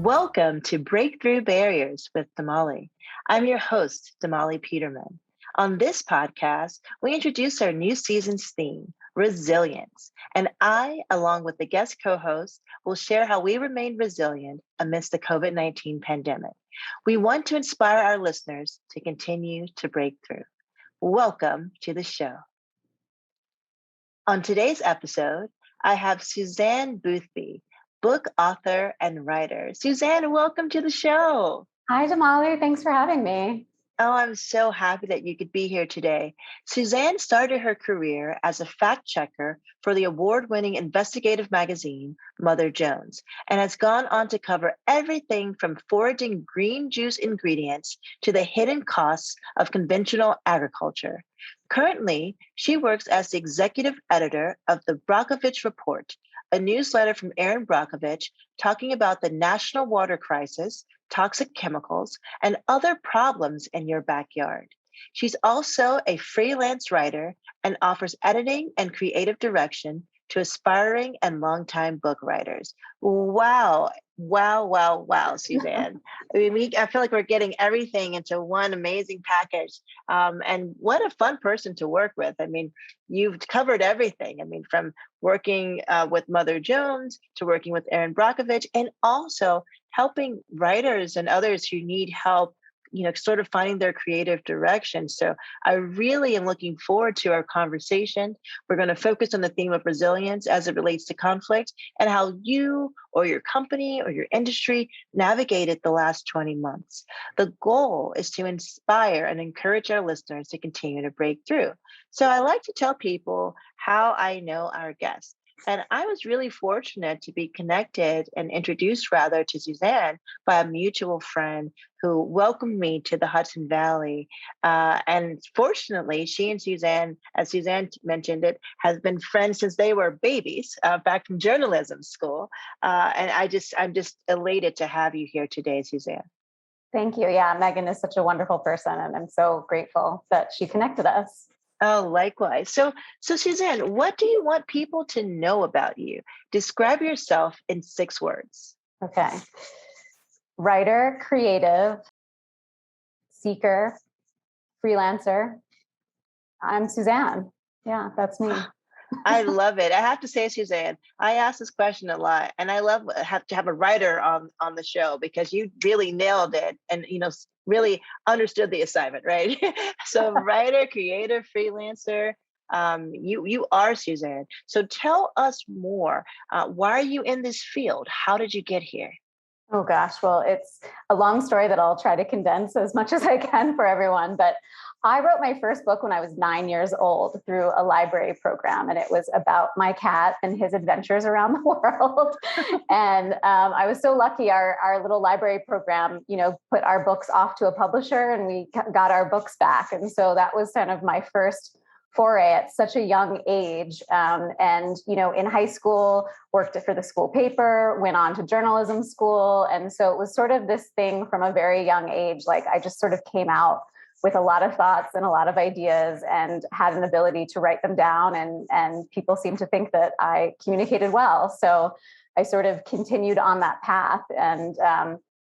Welcome to Breakthrough Barriers with Damali. I'm your host, Damali Peterman. On this podcast, we introduce our new season's theme, resilience. And I, along with the guest co-host, will share how we remain resilient amidst the COVID-19 pandemic. We want to inspire our listeners to continue to break through. Welcome to the show. On today's episode, I have Suzanne Boothby, book author and writer. Suzanne, welcome to the show. Hi, Damali. Thanks for having me. Oh, I'm so happy that you could be here today. Suzanne started her career as a fact checker for the award-winning investigative magazine, Mother Jones, and has gone on to cover everything from foraging green juice ingredients to the hidden costs of conventional agriculture. Currently, she works as the executive editor of the Brockovich Report, a newsletter from Erin Brockovich talking about the national water crisis, toxic chemicals, and other problems in your backyard. She's also a freelance writer and offers editing and creative direction to aspiring and longtime book writers. Wow, Suzanne. I feel like we're getting everything into one amazing package. And what a fun person to work with. I mean, you've covered everything. I mean, from working with Mother Jones to working with Erin Brockovich, and also helping writers and others who need help, sort of finding their creative direction. So I really am looking forward to our conversation. We're going to focus on the theme of resilience as it relates to conflict and how you or your company or your industry navigated the last 20 months. The goal is to inspire and encourage our listeners to continue to break through. So I like to tell people how I know our guests. And I was really fortunate to be connected and introduced rather to Suzanne by a mutual friend who welcomed me to the Hudson Valley. And fortunately, she and Suzanne, as Suzanne mentioned it, has been friends since they were babies back from journalism school. And I'm just elated to have you here today, Suzanne. Thank you. Yeah, Megan is such a wonderful person, and I'm so grateful that she connected us. Oh, likewise. So Suzanne, what do you want people to know about you? Describe yourself in 6 words. Okay. Writer, creative, seeker, freelancer. I'm Suzanne. Yeah, that's me. I love it. I have to say, Suzanne, I ask this question a lot, and I love to have a writer on the show because you really nailed it and really understood the assignment, right? So, writer, creator, freelancer. You are Suzanne. So tell us more. Why are you in this field? How did you get here? Oh gosh, well, it's a long story that I'll try to condense as much as I can for everyone. But I wrote my first book when I was 9 years old through a library program, and it was about my cat and his adventures around the world. And I was so lucky. Our little library program, put our books off to a publisher, and we got our books back. And so that was kind of my first foray at such a young age. And in high school, worked for the school paper, went on to journalism school. And so it was sort of this thing from a very young age. Like I just sort of came out with a lot of thoughts and a lot of ideas and had an ability to write them down. And people seemed to think that I communicated well. So I sort of continued on that path. And,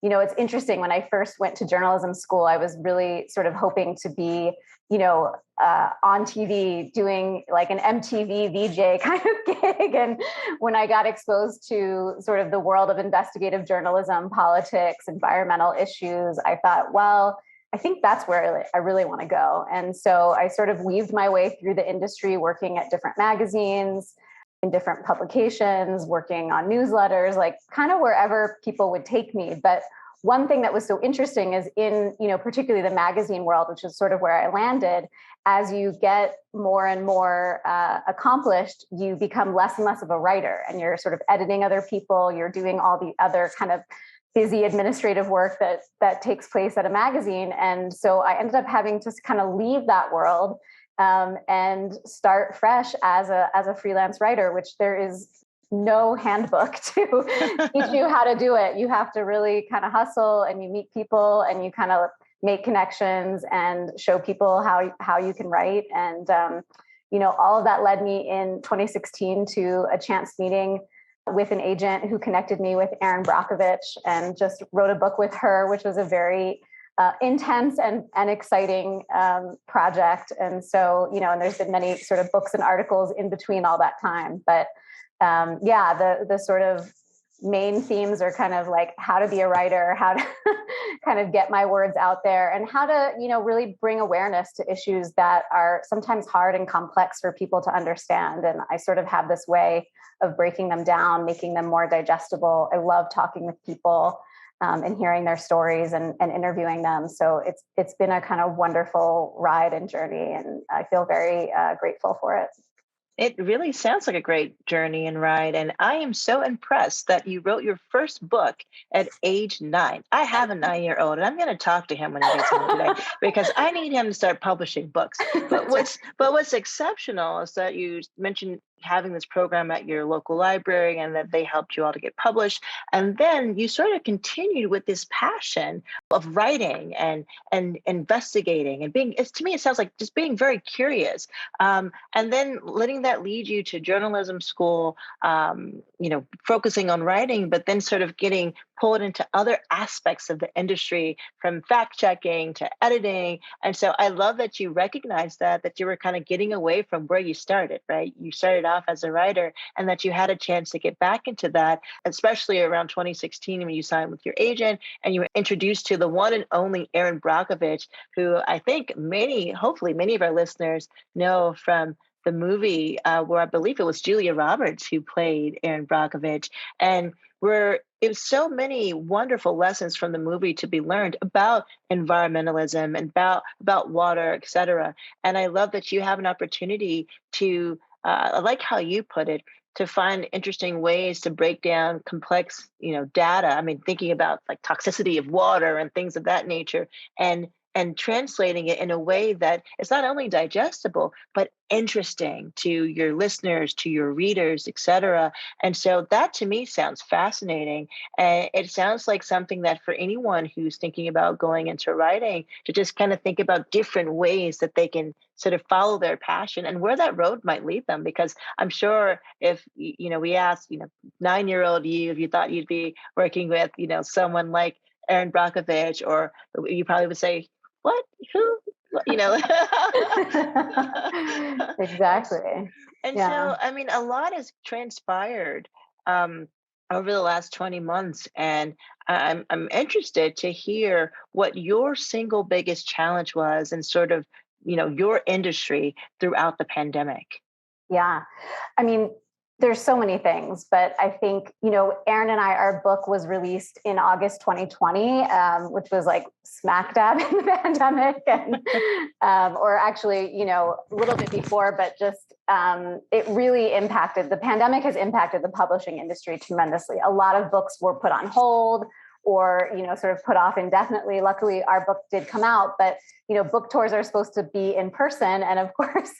it's interesting. When I first went to journalism school, I was really sort of hoping to be, on TV doing like an MTV VJ kind of gig. And when I got exposed to sort of the world of investigative journalism, politics, environmental issues, I thought, well, I think that's where I really want to go. And so I sort of weaved my way through the industry, working at different magazines, in different publications, working on newsletters, like kind of wherever people would take me. But one thing that was so interesting is in, particularly the magazine world, which is sort of where I landed, as you get more and more accomplished, you become less and less of a writer, and you're sort of editing other people. You're doing all the other kind of busy administrative work that takes place at a magazine. And so I ended up having to kind of leave that world and start fresh as a freelance writer, which there is no handbook to teach you how to do it. You have to really kind of hustle, and you meet people, and you kind of make connections and show people how you can write. And all of that led me in 2016 to a chance meeting with an agent who connected me with Erin Brockovich, and just wrote a book with her, which was a very intense and exciting project. And so, and there's been many sort of books and articles in between all that time. But the sort of main themes are kind of like how to be a writer, how to kind of get my words out there, and how to, really bring awareness to issues that are sometimes hard and complex for people to understand. And I sort of have this way of breaking them down, making them more digestible. I love talking with people and hearing their stories and interviewing them. So it's been a kind of wonderful ride and journey, and I feel very grateful for it. It really sounds like a great journey and ride. And I am so impressed that you wrote your first book at age 9. I have a 9-year-old, and I'm going to talk to him when he gets home today because I need him to start publishing books. But what's exceptional is that you mentioned having this program at your local library and that they helped you all to get published. And then you sort of continued with this passion of writing and investigating and being, to me, it sounds like just being very curious. And then letting that lead you to journalism school, focusing on writing, but then sort of getting pulled into other aspects of the industry, from fact checking to editing. And so I love that you recognize that you were kind of getting away from where you started, right? You started off as a writer, and that you had a chance to get back into that, especially around 2016 when you signed with your agent and you were introduced to the one and only Erin Brockovich, who I think hopefully many of our listeners know from the movie where I believe it was Julia Roberts who played Erin Brockovich. And it was so many wonderful lessons from the movie to be learned about environmentalism and about water, et cetera. And I love that you have an opportunity to, I like how you put it, to find interesting ways to break down complex, data. I mean, thinking about like toxicity of water and things of that nature, and translating it in a way that is not only digestible, but interesting to your listeners, to your readers, et cetera. And so that to me sounds fascinating. And it sounds like something that for anyone who's thinking about going into writing, to just kind of think about different ways that they can sort of follow their passion and where that road might lead them. Because I'm sure if, we asked, 9-year-old you, if you thought you'd be working with, someone like Erin Brockovich, or you probably would say, what? Who? Exactly. And so, I mean, a lot has transpired over the last 20 months. And I'm interested to hear what your single biggest challenge was in sort of, your industry throughout the pandemic. Yeah. I mean, there's so many things, but I think, Erin and our book was released in August 2020, which was like smack dab in the pandemic, and, or actually, a little bit before, but just it really the pandemic has impacted the publishing industry tremendously. A lot of books were put on hold or, sort of put off indefinitely. Luckily, our book did come out, but, book tours are supposed to be in person. And of course,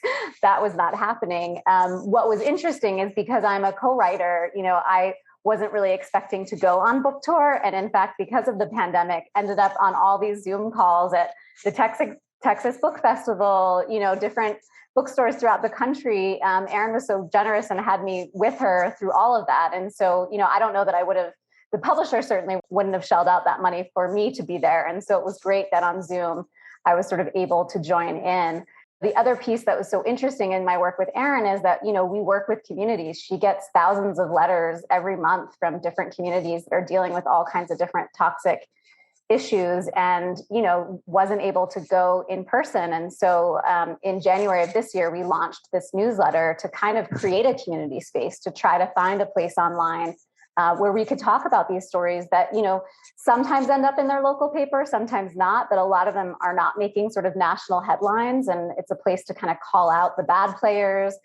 that was not happening. What was interesting is because I'm a co-writer, I wasn't really expecting to go on book tour. And in fact, because of the pandemic, ended up on all these Zoom calls at the Texas Book Festival, different bookstores throughout the country. Erin was so generous and had me with her through all of that. And so, I don't know that I would have, the publisher certainly wouldn't have shelled out that money for me to be there. And so it was great that on Zoom, I was sort of able to join in. The other piece that was so interesting in my work with Erin is that, we work with communities. She gets thousands of letters every month from different communities that are dealing with all kinds of different toxic issues, and, wasn't able to go in person. And so in January of this year, we launched this newsletter to kind of create a community space to try to find a place online where we could talk about these stories that, sometimes end up in their local paper, sometimes not, but a lot of them are not making sort of national headlines. And it's a place to kind of call out the bad players.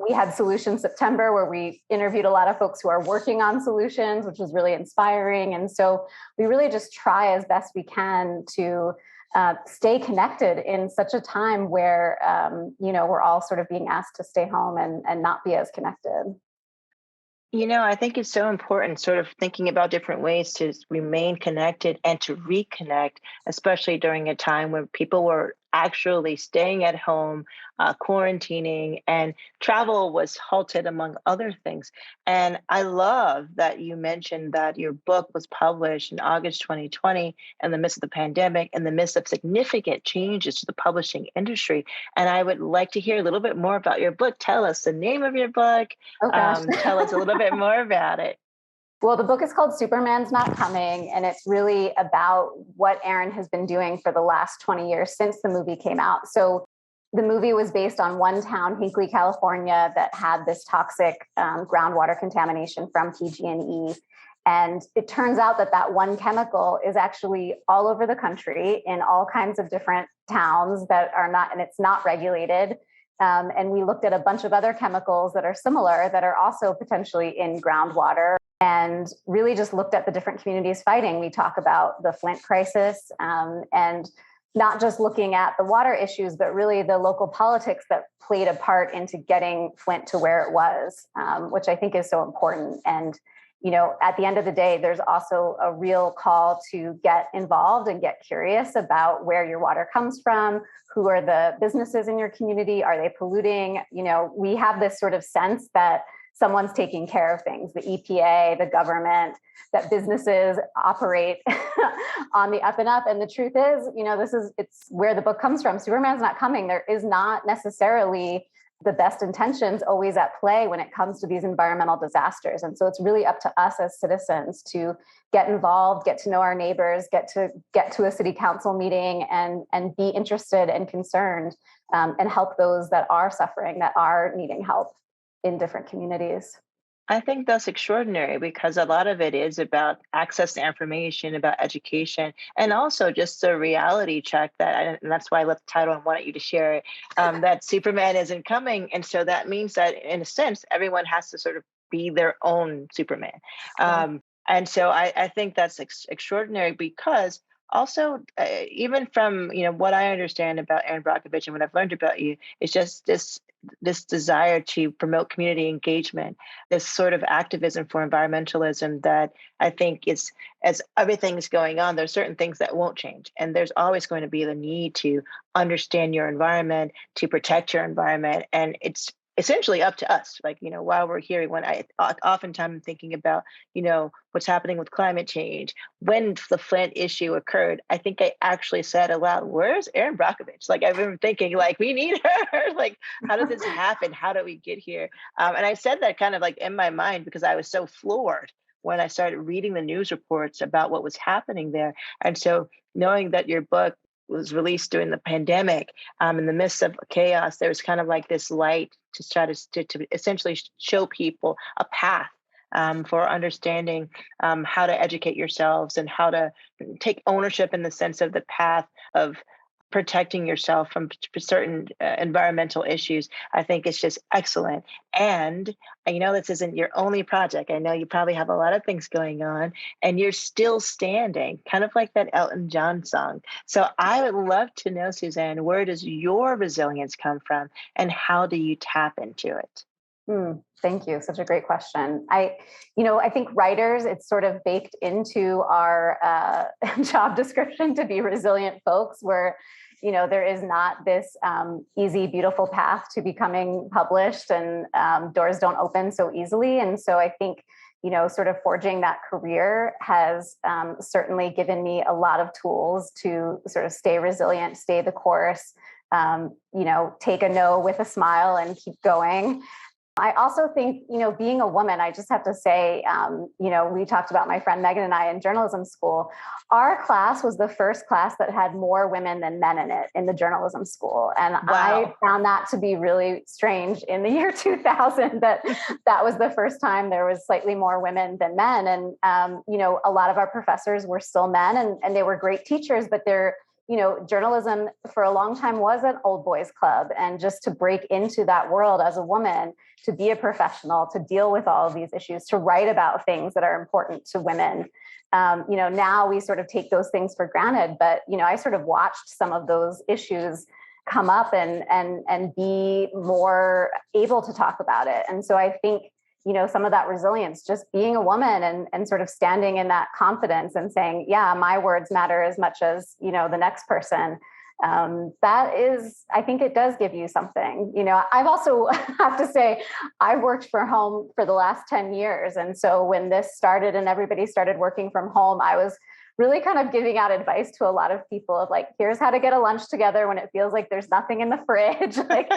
We had Solution September, where we interviewed a lot of folks who are working on solutions, which was really inspiring. And so we really just try as best we can to stay connected in such a time where, we're all sort of being asked to stay home and not be as connected. I think it's so important sort of thinking about different ways to remain connected and to reconnect, especially during a time when people were actually staying at home, quarantining, and travel was halted, among other things. And I love that you mentioned that your book was published in August 2020 in the midst of the pandemic, in the midst of significant changes to the publishing industry. And I would like to hear a little bit more about your book. Tell us the name of your book. Oh gosh. Tell us a little bit more about it. Well, the book is called Superman's Not Coming, and it's really about what Erin has been doing for the last 20 years since the movie came out. So the movie was based on one town, Hinkley, California, that had this toxic groundwater contamination from PG&E. And it turns out that that one chemical is actually all over the country in all kinds of different towns that are not, and it's not regulated. And we looked at a bunch of other chemicals that are similar that are also potentially in groundwater, and really just looked at the different communities fighting. We talk about the Flint crisis, and not just looking at the water issues, but really the local politics that played a part into getting Flint to where it was, which I think is so important. And, you know, at the end of the day, there's also a real call to get involved and get curious about where your water comes from. Who are the businesses in your community? Are they polluting? You know, we have this sort of sense that someone's taking care of things, the EPA, the government, that businesses operate on the up and up. And the truth is, you know, it's where the book comes from. Superman's Not Coming. There is not necessarily the best intentions always at play when it comes to these environmental disasters. And so it's really up to us as citizens to get involved, get to know our neighbors, get to a city council meeting, and be interested and concerned, and help those that are suffering, that are needing help in different communities. I think that's extraordinary because a lot of it is about access to information, about education, and also just a reality check that, and that's why I left the title and wanted you to share it, that Superman isn't coming. And so that means that, in a sense, everyone has to sort of be their own Superman. And so I think that's extraordinary because also, even from, you know, what I understand about Erin Brockovich and what I've learned about you, is just this desire to promote community engagement, this sort of activism for environmentalism that I think is, as everything's going on, there's certain things that won't change. And there's always going to be the need to understand your environment, to protect your environment. And it's essentially up to us. Like, you know, while we're here, when I oftentimes am thinking about, you know, what's happening with climate change, when the Flint issue occurred, I think I actually said aloud, where's Erin Brockovich? Like, I've been thinking, like, we need her. Like, how did this happen? How did we get here? And I said that kind of like in my mind because I was so floored when I started reading the news reports about what was happening there. And so knowing that your book was released during the pandemic, in the midst of chaos, there was kind of like this light to try to essentially show people a path, for understanding, how to educate yourselves and how to take ownership in the sense of the path of protecting yourself from certain environmental issues. I think it's just excellent. And I know this isn't your only project. I know you probably have a lot of things going on and you're still standing, kind of like that Elton John song. So I would love to know, Suzanne, where does your resilience come from and how do you tap into it? Thank you. Such a great question. I think writers, it's sort of baked into our job description to be resilient folks where, you know, there is not this easy, beautiful path to becoming published, and doors don't open so easily. And so I think, you know, sort of forging that career has certainly given me a lot of tools to sort of stay resilient, stay the course, take a no with a smile and keep going. I also think, you know, being a woman, I just have to say, we talked about my friend Megan and I in journalism school. Our class was the first class that had more women than men in it in the journalism school. And wow. I found that to be really strange in the year 2000, that was the first time there was slightly more women than men. And, a lot of our professors were still men and they were great teachers, but journalism for a long time was an old boys club. And just to break into that world as a woman, to be a professional, to deal with all of these issues, to write about things that are important to women. Now we sort of take those things for granted, but, I sort of watched some of those issues come up and be more able to talk about it. And so I think, some of that resilience, just being a woman and sort of standing in that confidence and saying, yeah, my words matter as much as, the next person, that is, I think it does give you something. I've also have to say, I've worked from home for the last 10 years. And so when this started and everybody started working from home, I was really kind of giving out advice to a lot of people of like, here's how to get a lunch together when it feels like there's nothing in the fridge. Like,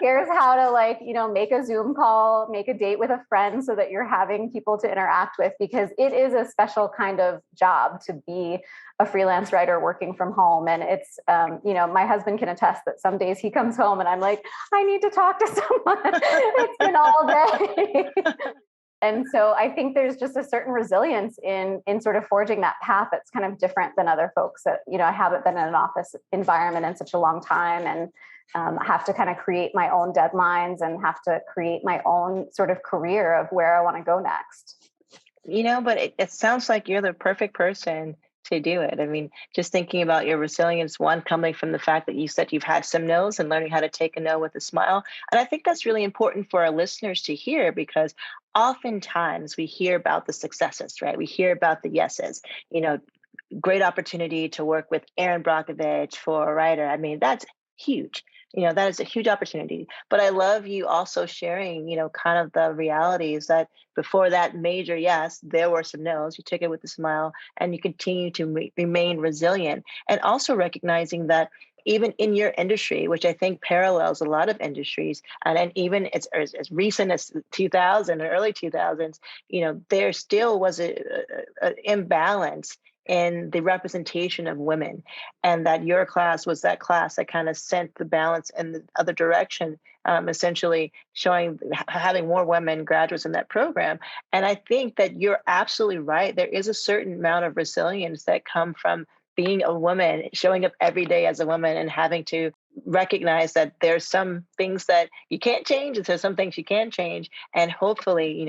here's how to make a Zoom call, make a date with a friend so that you're having people to interact with, because it is a special kind of job to be a freelance writer working from home. And it's, my husband can attest that some days he comes home and I'm like, I need to talk to someone. It's been all day. And so I think there's just a certain resilience in sort of forging that path that's kind of different than other folks that, I haven't been in an office environment in such a long time, and have to kind of create my own deadlines and have to create my own sort of career of where I want to go next. But it sounds like you're the perfect person to do it. I mean, just thinking about your resilience, one coming from the fact that you said you've had some no's and learning how to take a no with a smile. And I think that's really important for our listeners to hear, because oftentimes we hear about the successes, right? We hear about the yeses, great opportunity to work with Erin Brockovich for a writer. I mean, that's huge. That is a huge opportunity. But I love you also sharing, kind of the realities that before that major yes, there were some no's. You took it with a smile and you continue to remain resilient, and also recognizing that even in your industry, which I think parallels a lot of industries, and then even as recent as 2000 or early 2000s, there still was an imbalance in the representation of women, and that your class was that class that kind of sent the balance in the other direction, essentially having more women graduates in that program. And I think that you're absolutely right. There is a certain amount of resilience that come from being a woman, showing up every day as a woman, and having to recognize that there's some things that you can't change, and there's some things you can change. And hopefully,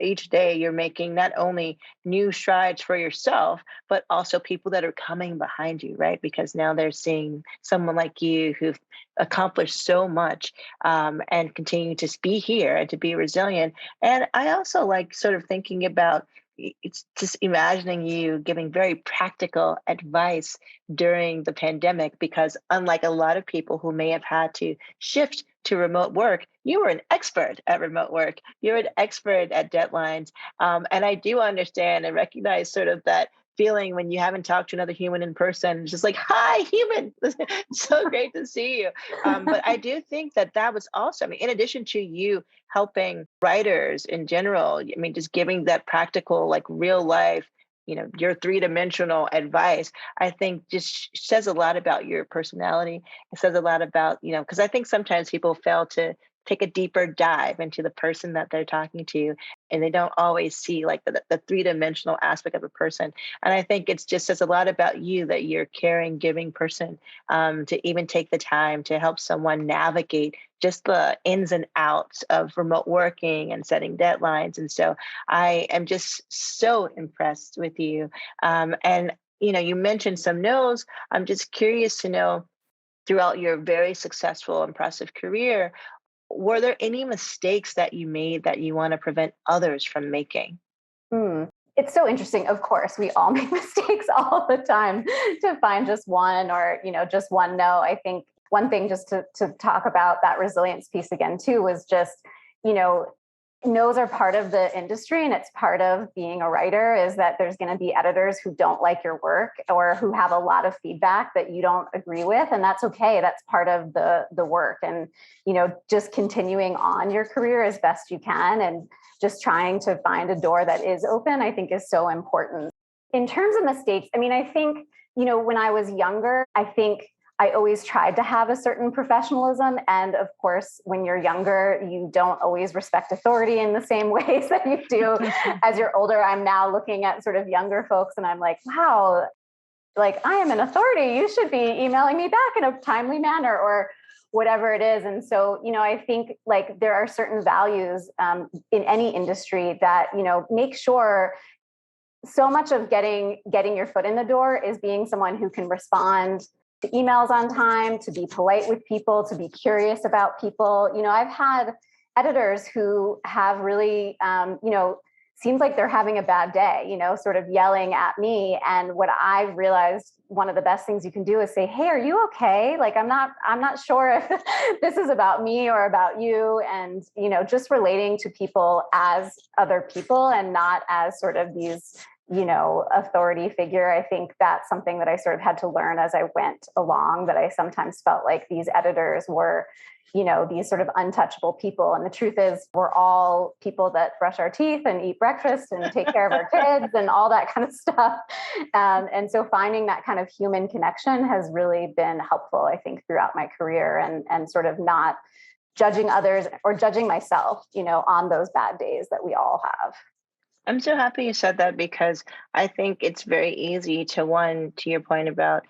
each day you're making not only new strides for yourself, but also people that are coming behind you, right? Because now they're seeing someone like you who've accomplished so much, and continue to be here and to be resilient. And I also like sort of thinking about, it's just imagining you giving very practical advice during the pandemic, because unlike a lot of people who may have had to shift to remote work, you were an expert at remote work. You're an expert at deadlines. And I do understand and recognize sort of that feeling when you haven't talked to another human in person. It's just like, hi, human. So great to see you. But I do think that was also, in addition to you helping writers in general, just giving that practical, like real life, your three-dimensional advice, I think just says a lot about your personality. It says a lot about, because I think sometimes people fail to take a deeper dive into the person that they're talking to, and they don't always see like the three-dimensional aspect of a person. And I think it's just says a lot about you that you're a caring, giving person, to even take the time to help someone navigate just the ins and outs of remote working and setting deadlines. And so I am just so impressed with you. And you mentioned some no's. I'm just curious to know, throughout your very successful, impressive career, were there any mistakes that you made that you want to prevent others from making? It's so interesting. Of course, we all make mistakes all the time. To find just one or, just one no, I think one thing just to talk about that resilience piece again, too, was just, no's are part of the industry, and it's part of being a writer, is that there's going to be editors who don't like your work or who have a lot of feedback that you don't agree with. And that's okay. That's part of the work. And, just continuing on your career as best you can and just trying to find a door that is open, I think is so important. In terms of mistakes, I think, when I was younger, I think I always tried to have a certain professionalism. And of course, when you're younger, you don't always respect authority in the same ways that you do as you're older. I'm now looking at sort of younger folks and I'm like, wow, like I am an authority. You should be emailing me back in a timely manner or whatever it is. And so, I think like there are certain values in any industry that, make sure so much of getting your foot in the door is being someone who can respond to emails on time, to be polite with people, to be curious about people. I've had editors who have really, seems like they're having a bad day, sort of yelling at me. And what I realized, one of the best things you can do is say, hey, are you okay? Like, I'm not sure if this is about me or about you. And, just relating to people as other people and not as sort of these, authority figure. I think that's something that I sort of had to learn as I went along, that I sometimes felt like these editors were, these sort of untouchable people. And the truth is, we're all people that brush our teeth and eat breakfast and take care of our kids and all that kind of stuff. And so finding that kind of human connection has really been helpful, I think, throughout my career, and sort of not judging others or judging myself, on those bad days that we all have. I'm so happy you said that, because I think it's very easy to your point about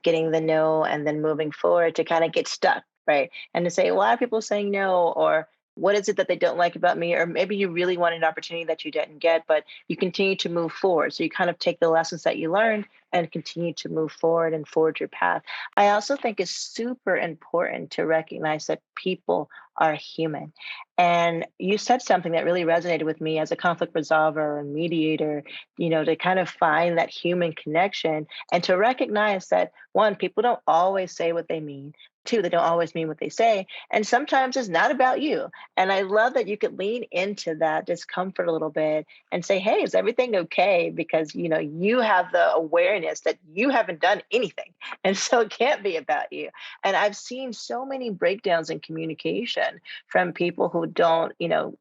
getting the no and then moving forward, to kind of get stuck, right? And to say, why are people saying no? Or what is it that they don't like about me? Or maybe you really wanted an opportunity that you didn't get, but you continue to move forward. So you kind of take the lessons that you learned and continue to move forward and forward your path. I also think it's super important to recognize that people are human. And you said something that really resonated with me as a conflict resolver and mediator, to kind of find that human connection and to recognize that, one, people don't always say what they mean. Two, they don't always mean what they say. And sometimes it's not about you. And I love that you could lean into that discomfort a little bit and say, hey, is everything okay? Because, you have the awareness that you haven't done anything. And so it can't be about you. And I've seen so many breakdowns in communication from people who don't,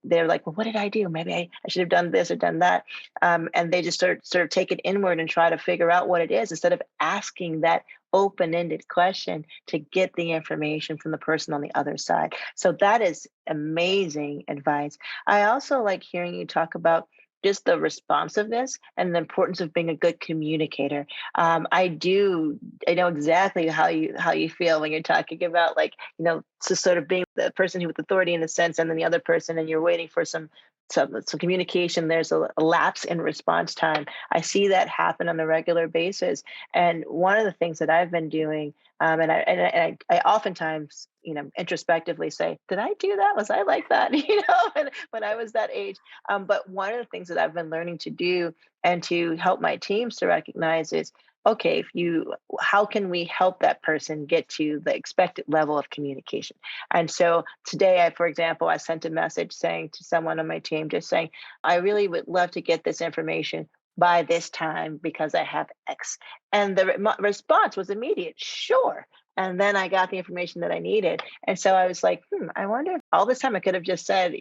they're like, well, what did I do? Maybe I should have done this or done that. And they just sort of take it inward and try to figure out what it is, instead of asking that open-ended question to get the information from the person on the other side. So that is amazing advice. I also like hearing you talk about just the responsiveness and the importance of being a good communicator. I know exactly how you feel when you're talking about, like, so sort of being the person who with authority in a sense, and then the other person, and you're waiting for some communication. There's a lapse in response time. I see that happen on a regular basis. And one of the things that I've been doing, I oftentimes, introspectively say, did I do that? Was I like that? When I was that age. But one of the things that I've been learning to do and to help my teams to recognize is, okay, how can we help that person get to the expected level of communication? And so today, for example, I sent a message saying to someone on my team, just saying, I really would love to get this information by this time because I have X. And the response was immediate, sure. And then I got the information that I needed. And so I was like, I wonder if all this time I could have just said,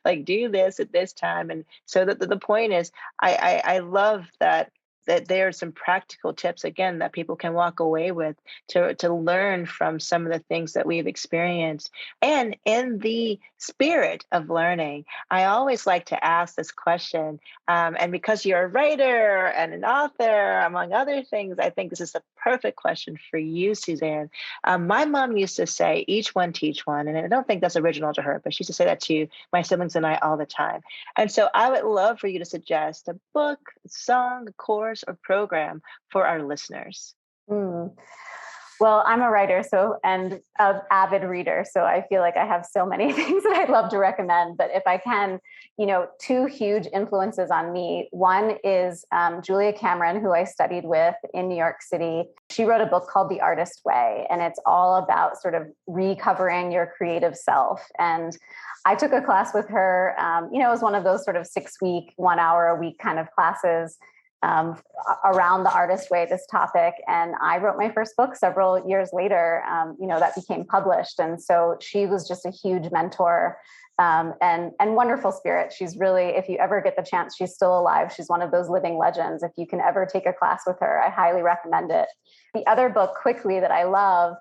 like, do this at this time. And so the point is, I love that there are some practical tips, again, that people can walk away with to learn from some of the things that we've experienced. And in the spirit of learning, I always like to ask this question. And because you're a writer and an author, among other things, I think this is a perfect question for you, Suzanne. My mom used to say, each one teach one. And I don't think that's original to her, but she used to say that to my siblings and I all the time. And so I would love for you to suggest a book, a song, a course, or program for our listeners. Well, I'm a writer, and an avid reader, so I feel like I have so many things that I'd love to recommend. But if I can, two huge influences on me. One is Julia Cameron, who I studied with in New York City. She wrote a book called The Artist Way, and it's all about sort of recovering your creative self. And I took a class with her. It was one of those sort of 6-week, 1 hour a week kind of classes around the artist way, this topic. And I wrote my first book several years later, that became published. And so she was just a huge mentor, and wonderful spirit. She's really, if you ever get the chance, she's still alive. She's one of those living legends. If you can ever take a class with her, I highly recommend it. The other book quickly that I love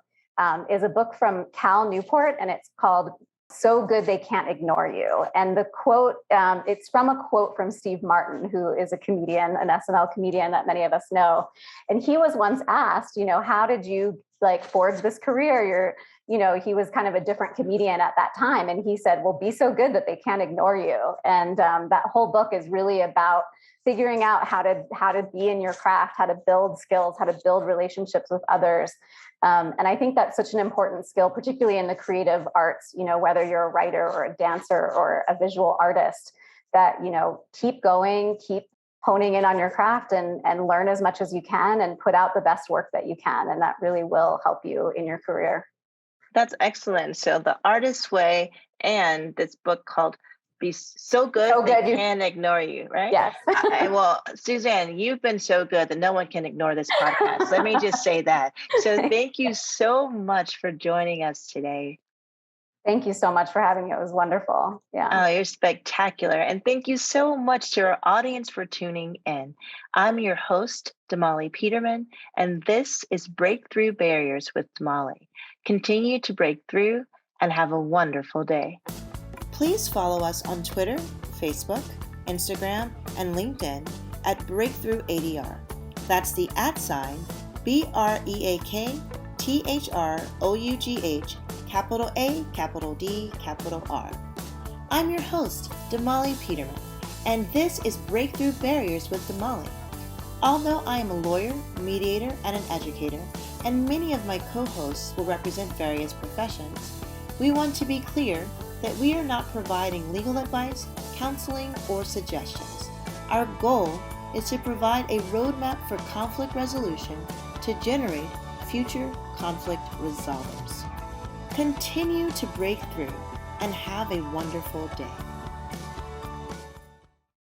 is a book from Cal Newport, and it's called So Good They Can't Ignore You. And the quote, it's from a quote from Steve Martin, who is a comedian, an SNL comedian that many of us know. And he was once asked, how did you forge this career? He was kind of a different comedian at that time. And he said, well, be so good that they can't ignore you. And that whole book is really about figuring out how to be in your craft, how to build skills, how to build relationships with others. And I think that's such an important skill, particularly in the creative arts, whether you're a writer or a dancer or a visual artist, that, keep going, keep honing in on your craft and learn as much as you can and put out the best work that you can. And that really will help you in your career. That's excellent. So The Artist's Way and this book called Be So Good They Can't Ignore You, right? Yes. Well, Suzanne, you've been so good that no one can ignore this podcast. Let me just say that. So thank you so much for joining us today. Thank you so much for having me. It was wonderful. Yeah. Oh, you're spectacular. And thank you so much to our audience for tuning in. I'm your host, Damali Peterman, and this is Breakthrough Barriers with Damali. Continue to break through and have a wonderful day. Please follow us on Twitter, Facebook, Instagram, and LinkedIn at Breakthrough ADR. That's the @ BREAKTHROUGH, capital A, capital D, capital R. I'm your host, Damali Peterman, and this is Breakthrough Barriers with Damali. Although I am a lawyer, mediator, and an educator, and many of my co-hosts will represent various professions, we want to be clear that we are not providing legal advice, counseling, or suggestions. Our goal is to provide a roadmap for conflict resolution to generate future conflict resolvers. Continue to break through and have a wonderful day.